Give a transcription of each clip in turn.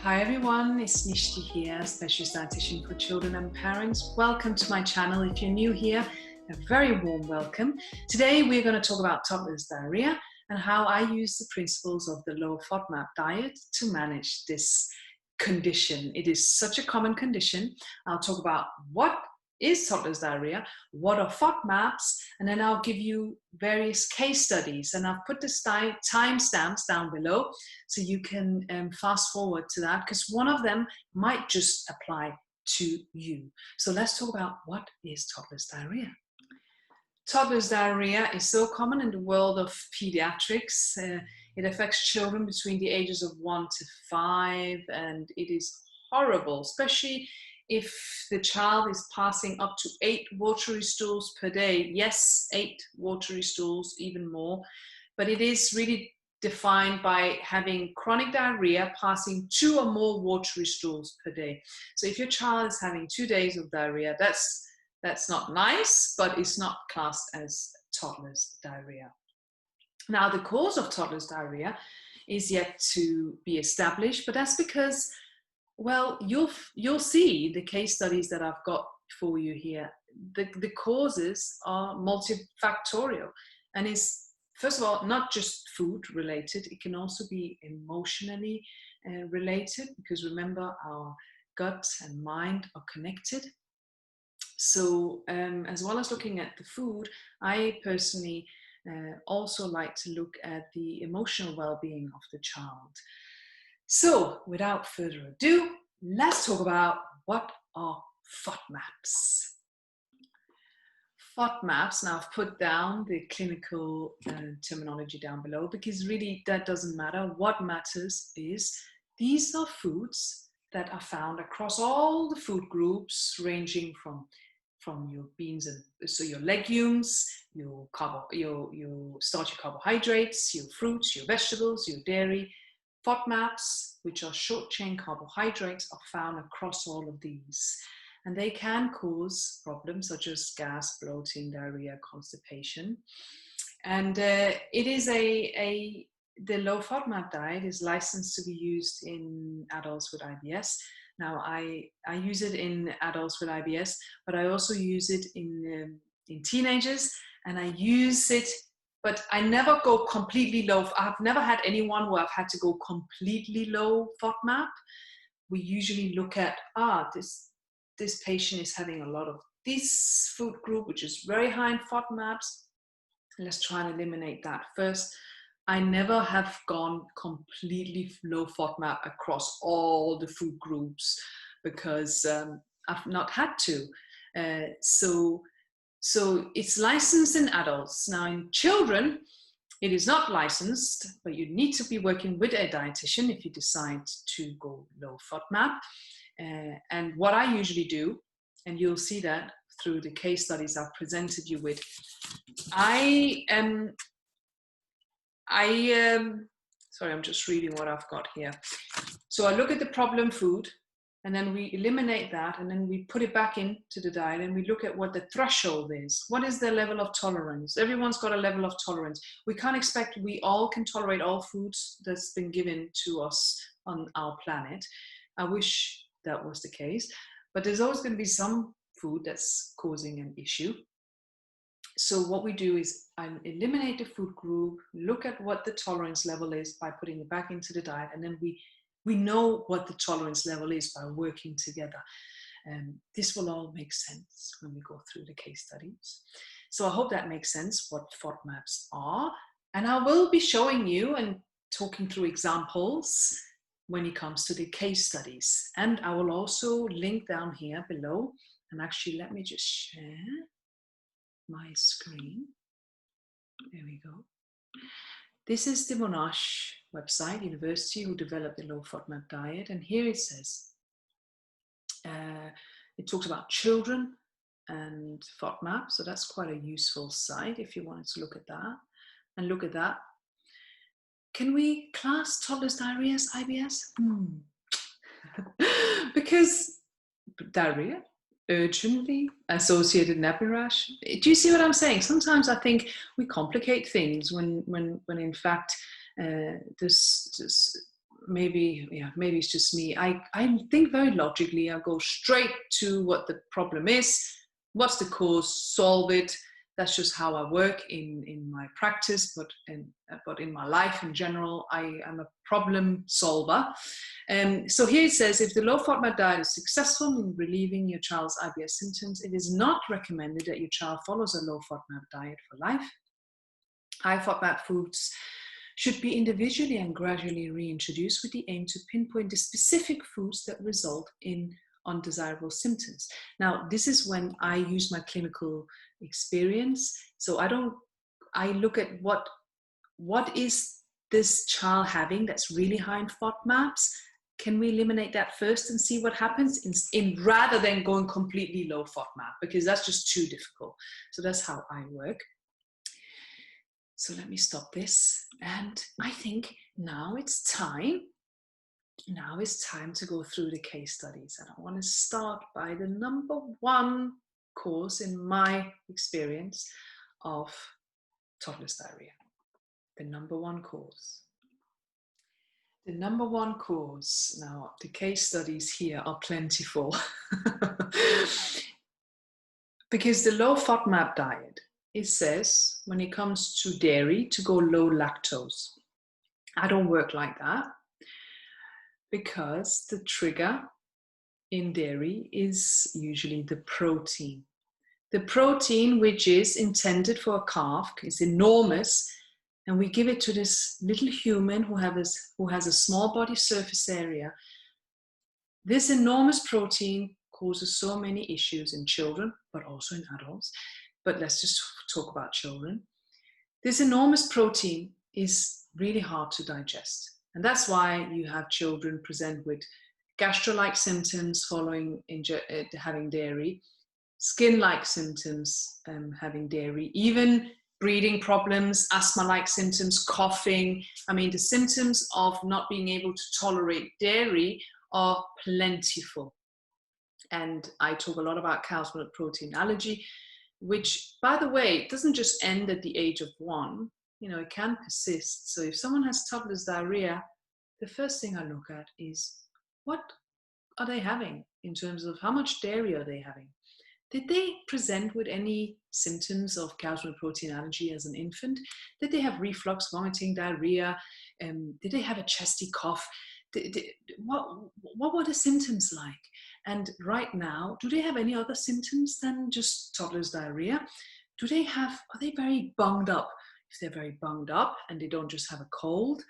Hi everyone, it's Nishti here, Specialist Dietitian for Children and Parents. Welcome to my channel. If you're new here, a very warm welcome. Today we're going to talk about toddlers' diarrhea and how I use the principles of the low FODMAP diet to manage this condition. It is such a common condition. I'll talk about what is toddlers' diarrhea, what are FODMAPs, and then I'll give you various case studies. And I've put the timestamps down below so you can fast forward to that, because one of them might just apply to you. So let's talk about what is toddlers' diarrhea. Toddlers' diarrhea is so common in the world of pediatrics. It affects children between the ages of 1 to 5, and it is horrible, especially if the child is passing up to 8 watery stools per day. Yes, 8 watery stools, even more. But it is really defined by having chronic diarrhea passing 2 or more watery stools per day. So if your child is having 2 days of diarrhea, that's not nice, but it's not classed as toddler's diarrhea. Now, the cause of toddler's diarrhea is yet to be established, but that's because, well, you'll see the case studies that I've got for you here. The causes are multifactorial, and is, first of all, not just food related. It can also be emotionally related, because remember, our gut and mind are connected. So as well as looking at the food, I personally also like to look at the emotional well-being of the child. So without further ado, let's talk about what are FODMAPs. FODMAPs, now I've put down the clinical terminology down below, because really that doesn't matter. What matters is these are foods that are found across all the food groups, ranging from your beans and so your legumes, your starchy carbohydrates, your fruits, your vegetables, your dairy. FODMAPs, which are short-chain carbohydrates, are found across all of these, and they can cause problems such as gas, bloating, diarrhea, constipation. And it is the low FODMAP diet is licensed to be used in adults with IBS. Now, I use it in adults with IBS, but I also use it in teenagers, and I use it, but I never go completely low. I've never had anyone where I've had to go completely low FODMAP. We usually look at, this patient is having a lot of this food group, which is very high in FODMAPs. Let's try and eliminate that first. I never have gone completely low FODMAP across all the food groups, because I've not had to. So it's licensed in adults. Now, in children, it is not licensed, but you need to be working with a dietitian if you decide to go low FODMAP. And what I usually do, and you'll see that through the case studies I've presented you with, sorry, I'm just reading what I've got here. So I look at the problem food, and then we eliminate that, and then we put it back into the diet, and we look at what the threshold is. What is their level of tolerance? Everyone's got a level of tolerance. We can't expect we all can tolerate all foods that's been given to us on our planet. I wish that was the case, but there's always going to be some food that's causing an issue. So what we do is I eliminate the food group, look at what the tolerance level is by putting it back into the diet, and then we know what the tolerance level is by working together. This will all make sense when we go through the case studies. So I hope that makes sense what FODMAPs are, and I will be showing you and talking through examples when it comes to the case studies. And I will also link down here below, and actually let me just share my screen. There we go. This is the Monash website, university, who developed the low FODMAP diet. And here it says, it talks about children and FODMAP. So that's quite a useful site if you wanted to look at that. And look at that. Can we class toddlers' diarrhea as IBS? Because diarrhea, urgently associated nappy rash. Do you see what I'm saying? Sometimes I think we complicate things when in fact maybe it's just me. I think very logically. I go straight to what the problem is. What's the cause? Solve it. That's just how I work in my practice, but in my life in general, I am a problem solver. So here it says, if the low FODMAP diet is successful in relieving your child's IBS symptoms, it is not recommended that your child follows a low FODMAP diet for life. High FODMAP foods should be individually and gradually reintroduced with the aim to pinpoint the specific foods that result in undesirable symptoms. Now, this is when I use my clinical experience. So I look at what is this child having that's really high in FODMAPs. Can we eliminate that first and see what happens rather than going completely low FODMAP, because that's just too difficult. So that's how I work. So let me stop this. And I think now it's time to go through the case studies. And I want to start by the number one cause in my experience of toddler's diarrhea. The number one cause. The number one cause, now the case studies here are plentiful. Because the low FODMAP diet, it says when it comes to dairy to go low lactose. I don't work like that, because the trigger in dairy is usually the protein. The protein, which is intended for a calf, is enormous, and we give it to this little human who has a small body surface area. This enormous protein causes so many issues in children, but also in adults. But let's just talk about children. This enormous protein is really hard to digest. And that's why you have children present with gastro-like symptoms following having dairy, skin-like symptoms having dairy, even breathing problems, asthma-like symptoms, coughing. I mean, the symptoms of not being able to tolerate dairy are plentiful. And I talk a lot about cow's milk protein allergy, which, by the way, doesn't just end at the age of 1. You know, it can persist. So if someone has toddler's diarrhea, the first thing I look at is, what are they having in terms of how much dairy are they having? Did they present with any symptoms of cow's milk protein allergy as an infant? Did they have reflux, vomiting, diarrhea? Did they have a chesty cough? What were the symptoms like? And right now, do they have any other symptoms than just toddler's diarrhea? Are they very bunged up? If they're very bunged up and they don't just have a cold,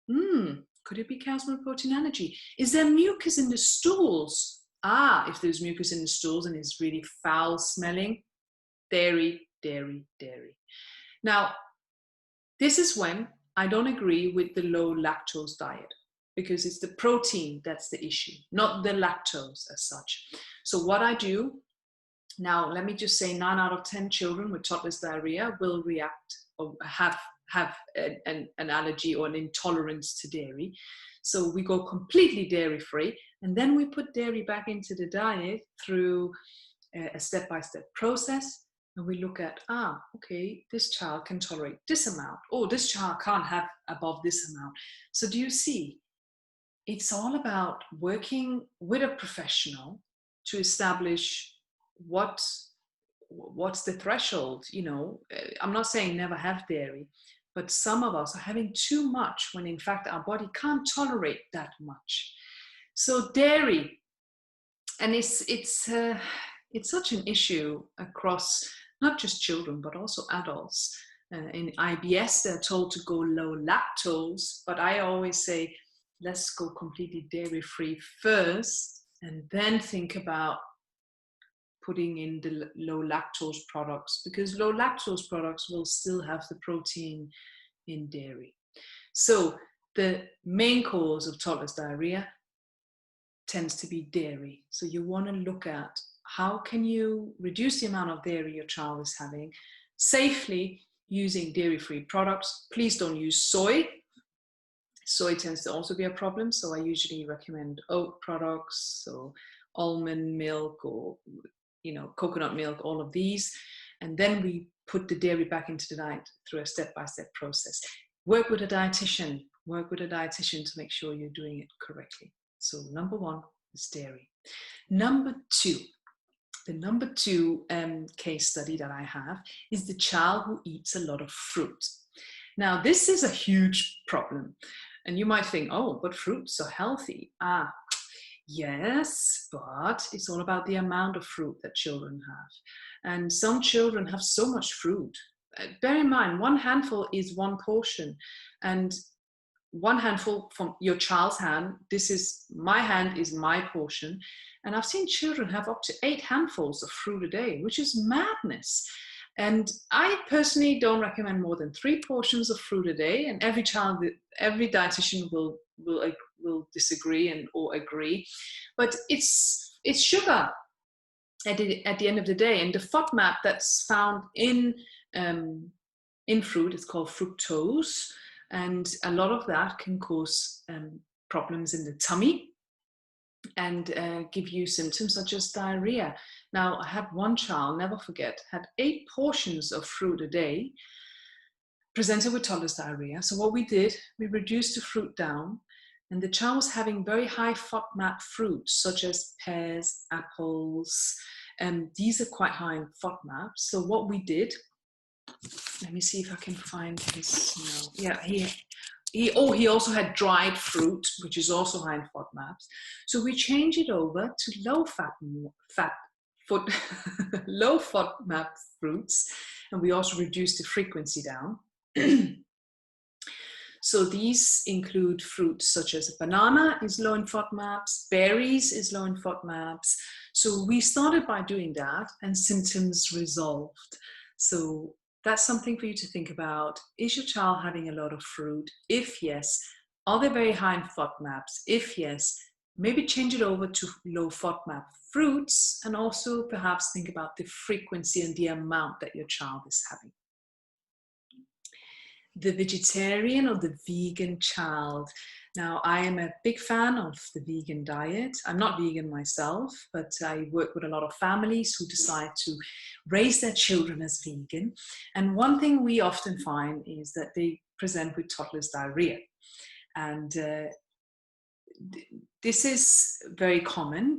could it be cow's milk protein allergy? Is there mucus in the stools? If there's mucus in the stools and it's really foul smelling, dairy. Now, this is when I don't agree with the low lactose diet, because it's the protein that's the issue, not the lactose as such. So what I do, now let me just say 9 out of 10 children with toddler's diarrhea will react or have an allergy or an intolerance to dairy. So we go completely dairy-free, and then we put dairy back into the diet through a step-by-step process. And we look at, okay, this child can tolerate this amount. Oh, this child can't have above this amount. So do you see? It's all about working with a professional to establish what's the threshold. You know, I'm not saying never have dairy, but some of us are having too much when in fact our body can't tolerate that much. So dairy, and it's such an issue across not just children, but also adults. In IBS, they're told to go low lactose, but I always say, let's go completely dairy-free first, and then think about putting in the low lactose products, because low lactose products will still have the protein in dairy. So the main cause of toddler's diarrhea tends to be dairy. So you want to look at how can you reduce the amount of dairy your child is having safely using dairy-free products. Please don't use soy. Soy tends to also be a problem, so I usually recommend oat products, so almond milk or coconut milk, all of these. And then we put the dairy back into the diet through a step-by-step process. Work with a dietitian. work with a dietitian to make sure you're doing it correctly. So number one is dairy. Number two, the number two case study that I have is the child who eats a lot of fruit. Now, this is a huge problem. And you might think, oh, but fruits are healthy. Yes, but it's all about the amount of fruit that children have. And some children have so much fruit. Bear in mind, one handful is one portion. And one handful from your child's hand, this is my hand, is my portion. And I've seen children have up to 8 handfuls of fruit a day, which is madness. And I personally don't recommend more than 3 portions of fruit a day. And every dietitian will disagree or agree. But it's sugar at the end of the day. And the FODMAP that's found in fruit is called fructose. And a lot of that can cause problems in the tummy and give you symptoms such as diarrhea. Now, I had one child, never forget, had 8 portions of fruit a day, presented with toddler's diarrhea. So what we did, we reduced the fruit down, and the child was having very high FODMAP fruits, such as pears, apples, and these are quite high in FODMAP. So what we did, let me see if I can find his, no, yeah, he also had dried fruit, which is also high in FODMAPs. So we changed it over to low FODMAP fruits, and we also reduced the frequency down. So these include fruits such as a banana is low in FODMAPs, berries is low in FODMAPs. So we started by doing that, and symptoms resolved. So that's something for you to think about. Is your child having a lot of fruit? If yes, are they very high in FODMAPs? If yes, maybe change it over to low FODMAP fruits, and also perhaps think about the frequency and the amount that your child is having. The vegetarian or the vegan child. Now, I am a big fan of the vegan diet. I'm not vegan myself, but I work with a lot of families who decide to raise their children as vegan. And one thing we often find is that they present with toddler's diarrhea. And this is very common,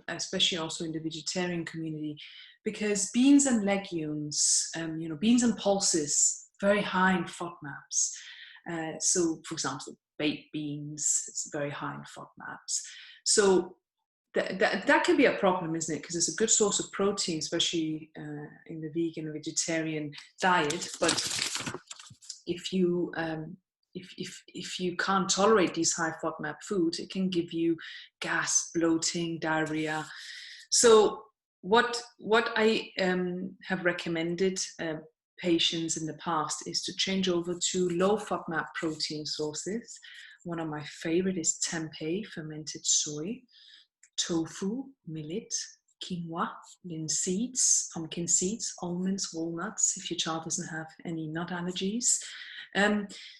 especially also in the vegetarian community, because beans and legumes, beans and pulses, very high in FODMAPs. So, for example, baked beans, it's very high in FODMAPs. So that can be a problem, isn't it? Because it's a good source of protein, especially in the vegan and vegetarian diet. But if you can't tolerate these high FODMAP foods, it can give you gas, bloating, diarrhea. So what I have recommended patients in the past is to change over to low FODMAP protein sources. One of my favorite is tempeh, fermented soy, tofu, millet, quinoa, linseeds, pumpkin seeds, almonds, walnuts, if your child doesn't have any nut allergies.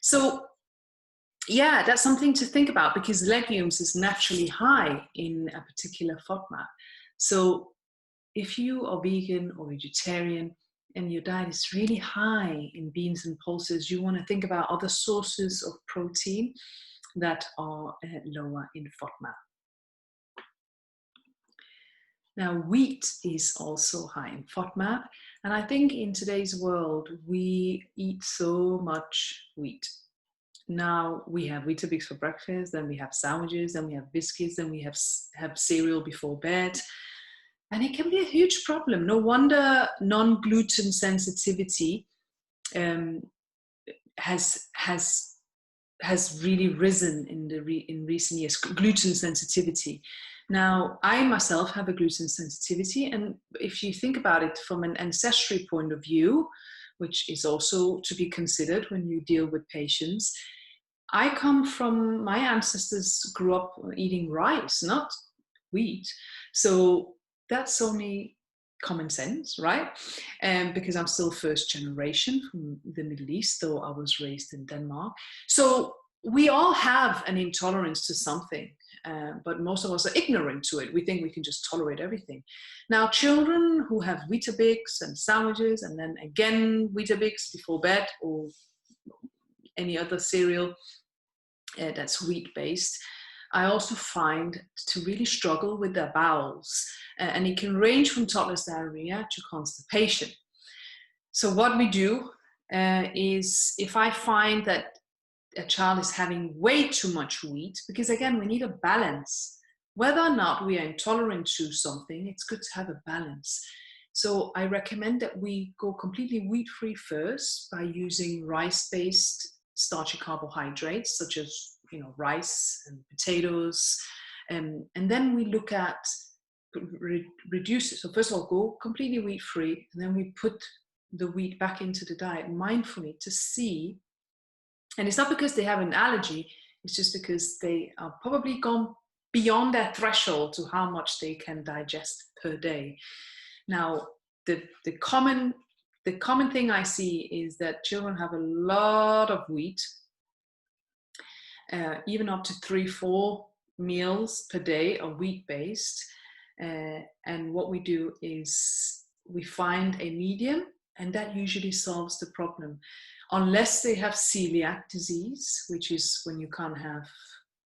So yeah, that's something to think about, because legumes is naturally high in a particular FODMAP. So if you are vegan or vegetarian and your diet is really high in beans and pulses, you want to think about other sources of protein that are lower in FODMAP. Now, wheat is also high in FODMAP, and I think in today's world we eat so much wheat. Now we have Weetabix for breakfast, then we have sandwiches, then we have biscuits, then we have cereal before bed. And it can be a huge problem. No wonder non-gluten sensitivity has really risen in recent years. Gluten sensitivity. Now, I myself have a gluten sensitivity, and if you think about it from an ancestry point of view, which is also to be considered when you deal with patients, I come from, my ancestors grew up eating rice, not wheat. So that's only common sense, right? Because I'm still first generation from the Middle East, though I was raised in Denmark. So we all have an intolerance to something, but most of us are ignorant to it. We think we can just tolerate everything. Now, children who have Weetabix and sandwiches, and then again Weetabix before bed, or any other cereal, that's wheat-based, I also find to really struggle with their bowels. And it can range from toddler's diarrhea to constipation. So what we do is, if I find that a child is having way too much wheat, because again, we need a balance. Whether or not we are intolerant to something, it's good to have a balance. So I recommend that we go completely wheat-free first by using rice-based starchy carbohydrates, such as rice and potatoes, and then we look at reduce it. So first of all, go completely wheat-free, and then we put the wheat back into the diet mindfully to see. And it's not because they have an allergy, it's just because they are probably gone beyond their threshold to how much they can digest per day. Now, the common thing I see is that children have a lot of wheat, even up to 3-4 meals per day are wheat-based. And what we do is we find a medium, and that usually solves the problem. Unless they have celiac disease, which is when you can't have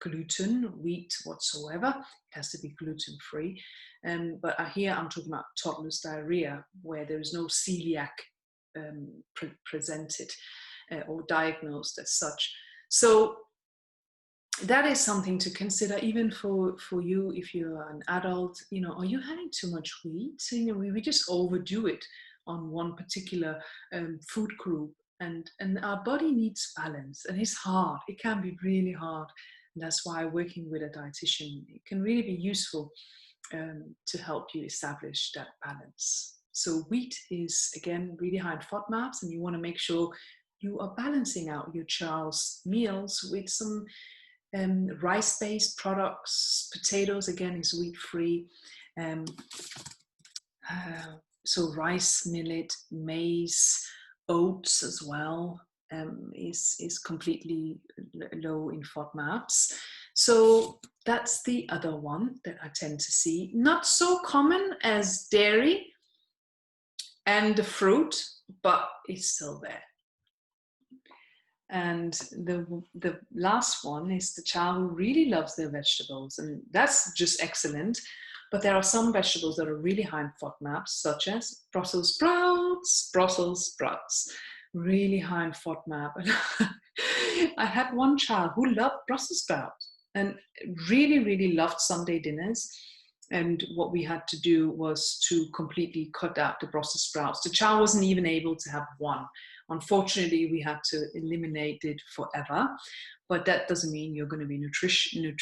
gluten, wheat whatsoever, it has to be gluten-free. But here I'm talking about toddler's diarrhea, where there is no celiac presented or diagnosed as such. So that is something to consider, even for you if you're an adult. Are you having too much wheat? We just overdo it on one particular food group, and our body needs balance, and it's hard. It can be really hard, and that's why working with a dietitian, it can really be useful to help you establish that balance. So wheat is, again, really high in FODMAPs, and you want to make sure you are balancing out your child's meals with some rice-based products. Potatoes, again, is wheat-free. So rice, millet, maize, oats as well is completely low in FODMAPs. So that's the other one that I tend to see. Not so common as dairy and the fruit, but it's still there. And the last one is the child who really loves their vegetables, and that's just excellent. But there are some vegetables that are really high in FODMAPs, such as Brussels sprouts, really high in FODMAP. I had one child who loved Brussels sprouts and really, really loved Sunday dinners. And what we had to do was to completely cut out the Brussels sprouts. The child wasn't even able to have one. Unfortunately, we had to eliminate it forever. But that doesn't mean you're going to be nutrition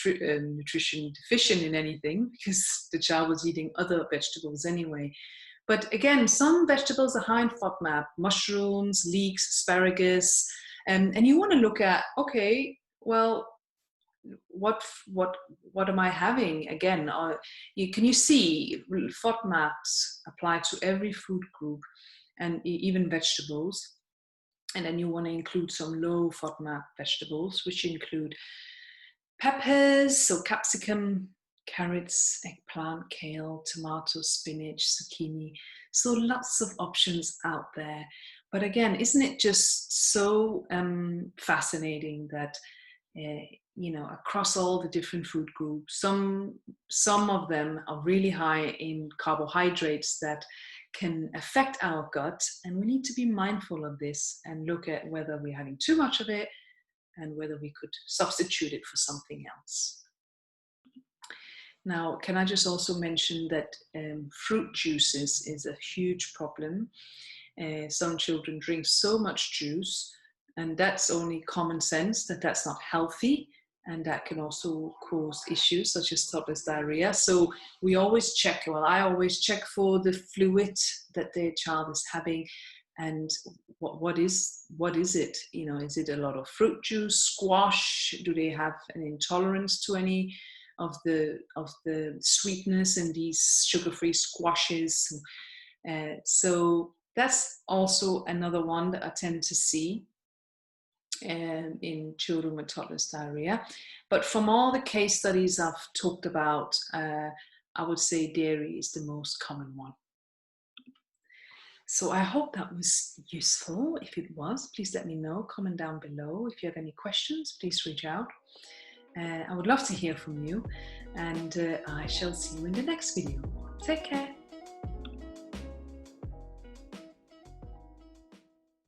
deficient in anything, because the child was eating other vegetables anyway. But again, some vegetables are high in FODMAP: mushrooms, leeks, asparagus. And you want to look at, okay, well, what am I having? Again, can you see FODMAPs apply to every food group, and even vegetables. And then you want to include some low FODMAP vegetables, which include peppers, so capsicum, carrots, eggplant, kale, tomato, spinach, zucchini. So lots of options out there. But again, isn't it just so fascinating that across all the different food groups, some of them are really high in carbohydrates that can affect our gut, and we need to be mindful of this and look at whether we're having too much of it and whether we could substitute it for something else. Now, can I just also mention that fruit juices is a huge problem. Some children drink so much juice, and that's only common sense that that's not healthy, and that can also cause issues such as toddler's diarrhea. So we always check, I always check for the fluid that the child is having, and what is it? Is it a lot of fruit juice, squash? Do they have an intolerance to any of the sweetness in these sugar-free squashes? So that's also another one that I tend to see in children with toddler's diarrhea. But from all the case studies I've talked about, I would say dairy is the most common one. So I hope that was useful. If it was, please let me know. Comment down below. If you have any questions, please reach out. I would love to hear from you, and I shall see you in the next video. Take care.